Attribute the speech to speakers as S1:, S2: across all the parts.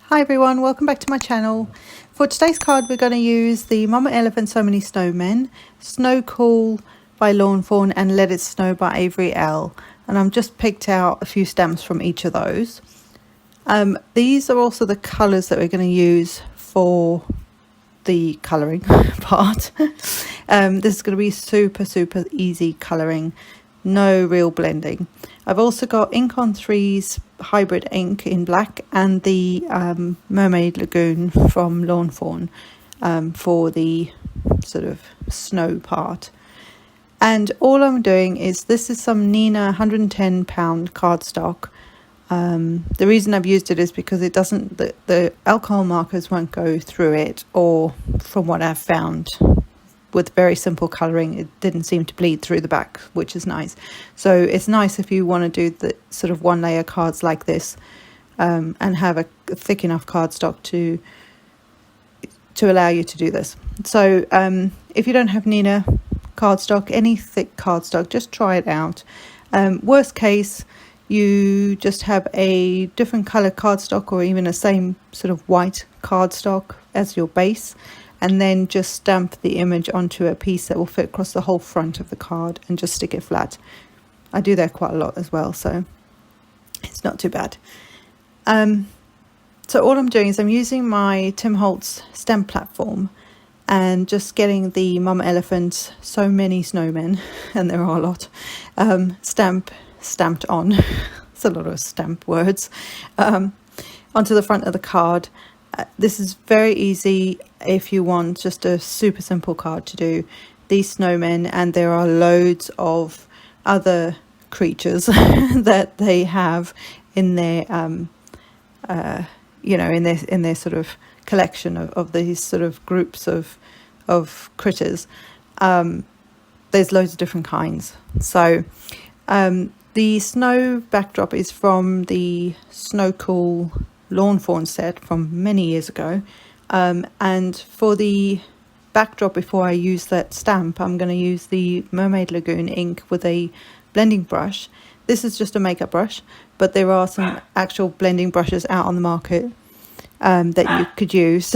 S1: Hi everyone, welcome back to my channel. For today's card we're going to use the Mama Elephant So Many Snowmen, Snow Cool by Fawn and Let It Snow by Avery, Elle. And I've just picked out a few stamps from each of those. These are also the colours that we're going to use for the colouring part. This is going to be super easy colouring, no real blending. I've also got Ink on 3's hybrid ink in black and the Mermaid Lagoon from Fawn for the sort of snow part. And all I'm doing is, this is some Neenah 110-pound cardstock. The reason I've used it is because it doesn't, the alcohol markers won't go through it, or from what I've found with very simple colouring it didn't seem to bleed through the back, which is nice. So it's nice if you want to do the sort of one layer cards like this, and have a thick enough cardstock to allow you to do this. So if you don't have Neenah cardstock, any thick cardstock, just try it out. Worst case, you just have a different colour cardstock, or even a same sort of white cardstock as your base, and then just stamp the image onto a piece that will fit across the whole front of the card and just stick it flat. I do that quite a lot as well, so it's not too bad. So all I'm doing is I'm using my Tim Holtz stamp platform and just getting the Mama Elephant So Many Snowmen, and there are a lot, stamped on. It's a lot of stamp words, onto the front of the card. This is very easy if you want just a super simple card to do these snowmen, and there are loads of other creatures that they have in their you know, in their sort of collection of these sort of groups of critters. There's loads of different kinds. So the snow backdrop is from the Snow Cool Fawn set from many years ago, and for the backdrop, before I use that stamp, I'm going to use the Mermaid Lagoon ink with a blending brush. This is just a makeup brush, but there are some actual blending brushes out on the market that you could use.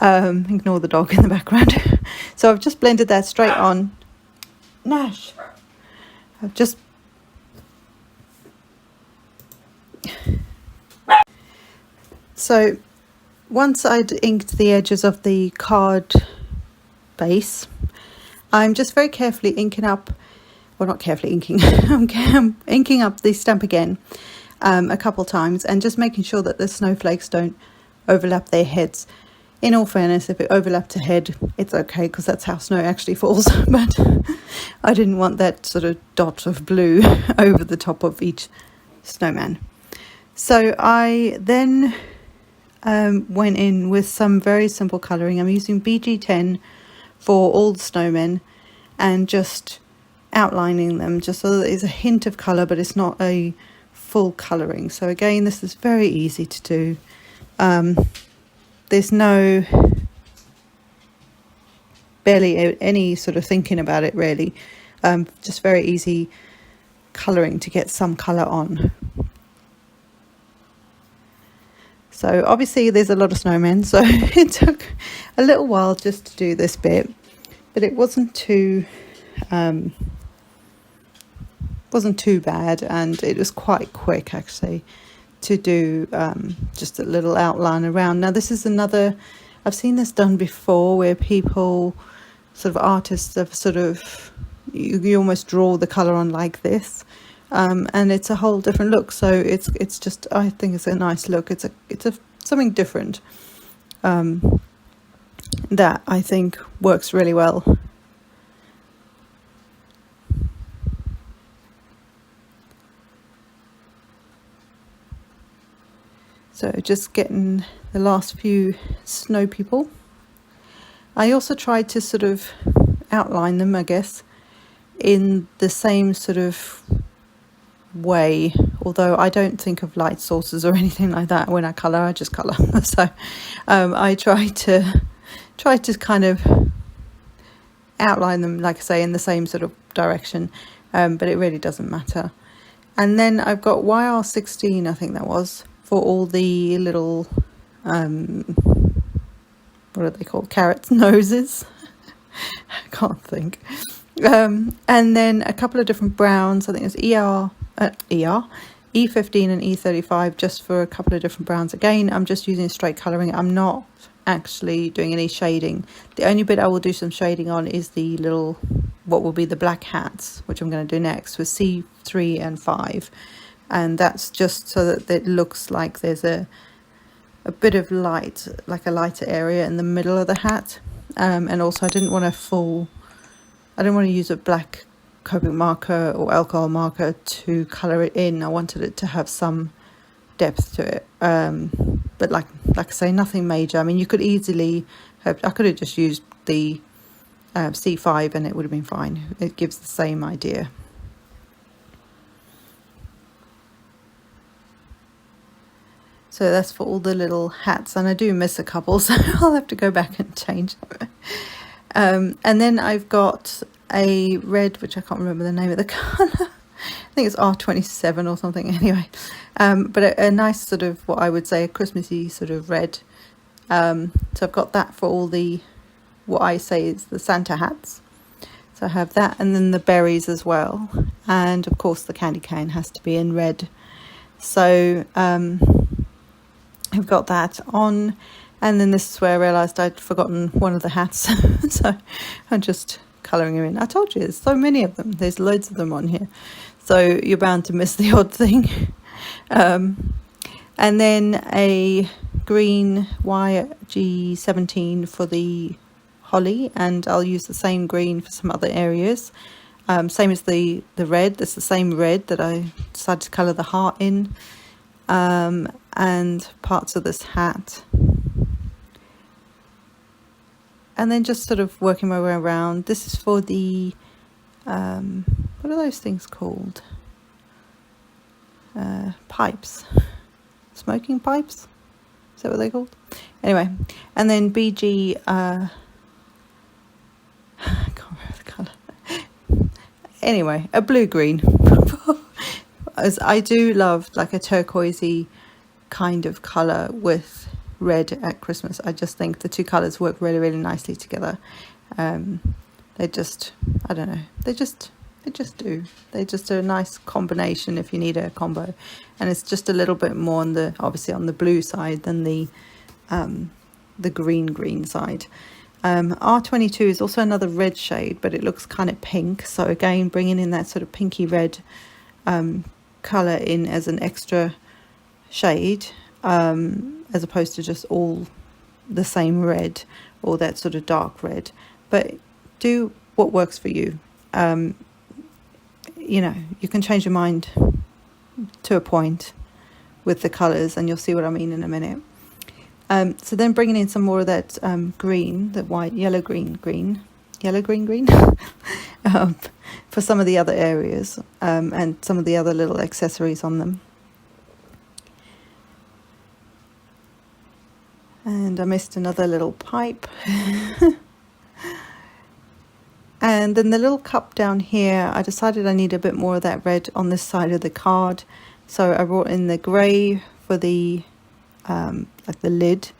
S1: Ignore the dog in the background. So I've just blended that straight on. Nash, I've just so once I'd inked the edges of the card base, I'm just very carefully inking up, well, not carefully inking, I'm inking up the stamp again a couple times, and just making sure that the snowflakes don't overlap their heads. In all fairness, if it overlapped a head, it's okay, because that's how snow actually falls, but I didn't want that sort of dot of blue over the top of each snowman. So I then went in with some very simple colouring. I'm using BG10 for all the snowmen, and just outlining them just so that there's a hint of colour, but it's not a full colouring. So again, this is very easy to do. There's barely any sort of thinking about it really. Just very easy colouring to get some colour on. So obviously there's a lot of snowmen, so it took a little while just to do this bit, but it wasn't too bad, and it was quite quick actually to do just a little outline around. Now this is another, I've seen this done before, where people, sort of artists, have sort of, you almost draw the colour on like this. And it's a whole different look, so it's just, I think it's a nice look. It's something different that I think works really well. So just getting the last few snow people. I also tried to sort of outline them, I guess, in the same sort of way, although I don't think of light sources or anything like that when I colour. I just colour. So I try to kind of outline them, like I say, in the same sort of direction, but it really doesn't matter. And then I've got YR16, I think that was, for all the little what are they called, carrots noses. I can't think. And then a couple of different browns. I think it's E15 and E35, just for a couple of different browns. Again, I'm just using straight colouring. I'm not actually doing any shading. The only bit I will do some shading on is the little, what will be the black hats, which I'm going to do next with C3 and 5. And that's just so that it looks like there's a bit of light, like a lighter area in the middle of the hat. And also I didn't want to use a black Copic marker or alcohol marker to colour it in. I wanted it to have some depth to it. But like I say, nothing major. I mean, you could easily have, I could have just used the C5 and it would have been fine. It gives the same idea. So that's for all the little hats, and I do miss a couple, so I'll have to go back and change them. And then I've got a red, which I can't remember the name of the colour. I think it's R27 or something anyway. But a nice sort of, what I would say, a Christmassy sort of red. So I've got that for all the, what I say is the Santa hats. So I have that, and then the berries as well. And of course the candy cane has to be in red. So I've got that on, and then this is where I realised I'd forgotten one of the hats. So I'm just colouring them in. I told you there's so many of them, there's loads of them on here, so you're bound to miss the odd thing. And then a green YG17 for the holly, and I'll use the same green for some other areas. Same as the red, that's the same red that I decided to colour the heart in. And parts of this hat, and then just sort of working my way around. This is for the what are those things called, pipes, smoking pipes, is that what they're called? Anyway, and then BG I can't remember the colour. Anyway, a blue-green. As I do love like a turquoisey kind of colour with red at Christmas. I just think the two colours work really, really nicely together. They just, I don't know, they just do. They just are a nice combination if you need a combo. And it's just a little bit more on the, obviously on the blue side than the green side. R22 is also another red shade, but it looks kind of pink. So again, bringing in that sort of pinky red colour in as an extra shade, as opposed to just all the same red or that sort of dark red. But do what works for you. You know, you can change your mind to a point with the colours, and you'll see what I mean in a minute. So then bringing in some more of that green, the white, yellow green for some of the other areas, and some of the other little accessories on them. And I missed another little pipe. And then the little cup down here, I decided I need a bit more of that red on this side of the card, so I brought in the grey for the like the lid,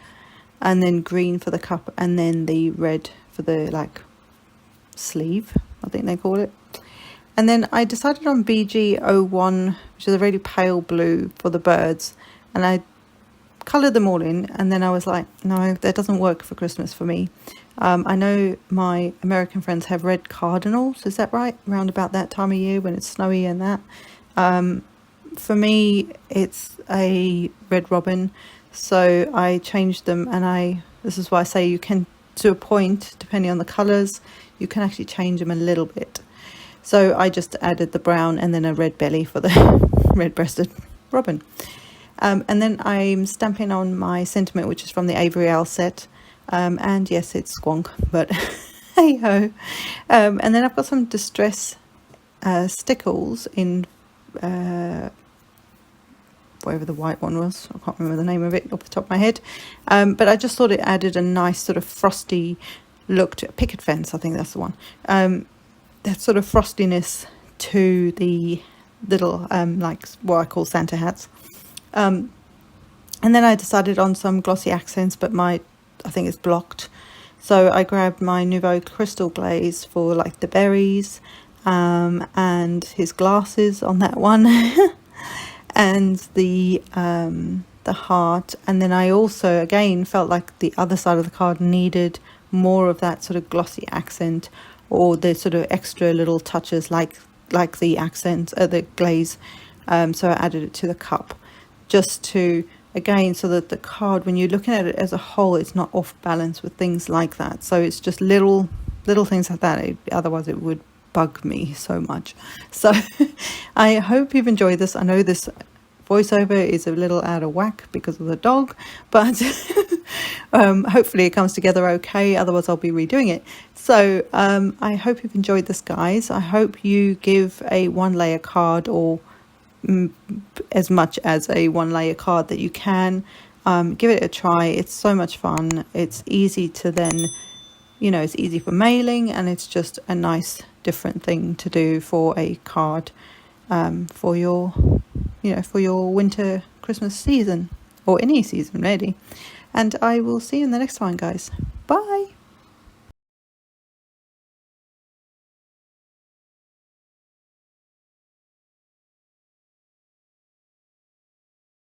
S1: and then green for the cup, and then the red for the like sleeve, I think they call it. And then I decided on BG01, which is a really pale blue for the birds, and I coloured them all in, and then I was like, no, that doesn't work for Christmas for me. I know my American friends have red cardinals, is that right? Around about that time of year when it's snowy and that. For me, it's a red robin, so I changed them, and this is why I say you can, to a point, depending on the colours, you can actually change them a little bit. So I just added the brown and then a red belly for the red-breasted robin. And then I'm stamping on my sentiment, which is from the Avery Elle set. And yes, it's squonk, but hey ho. And then I've got some distress stickles in whatever the white one was. I can't remember the name of it off the top of my head. But I just thought it added a nice sort of frosty look to Picket fence. I think that's the one. That sort of frostiness to the little like what I call Santa hats. And then I decided on some glossy accents, but I think it's blocked. So I grabbed my Nuvo crystal glaze for like the berries, and his glasses on that one, and the heart. And then I also again felt like the other side of the card needed more of that sort of glossy accent, or the sort of extra little touches like the accent, the glaze. So I added it to the cup, just to, again, so that the card, when you're looking at it as a whole, it's not off balance with things like that. So it's just little things like that. Otherwise it would bug me so much. So I hope you've enjoyed this. I know this voiceover is a little out of whack because of the dog, but hopefully it comes together okay. Otherwise I'll be redoing it. So I hope you've enjoyed this, guys. I hope you give a 1-layer card, or as much as a 1-layer card that you can. Give it a try. It's so much fun. It's easy to then, it's easy for mailing, and it's just a nice different thing to do for a card, for your winter Christmas season, or any season really. And I will see you in the next one, guys.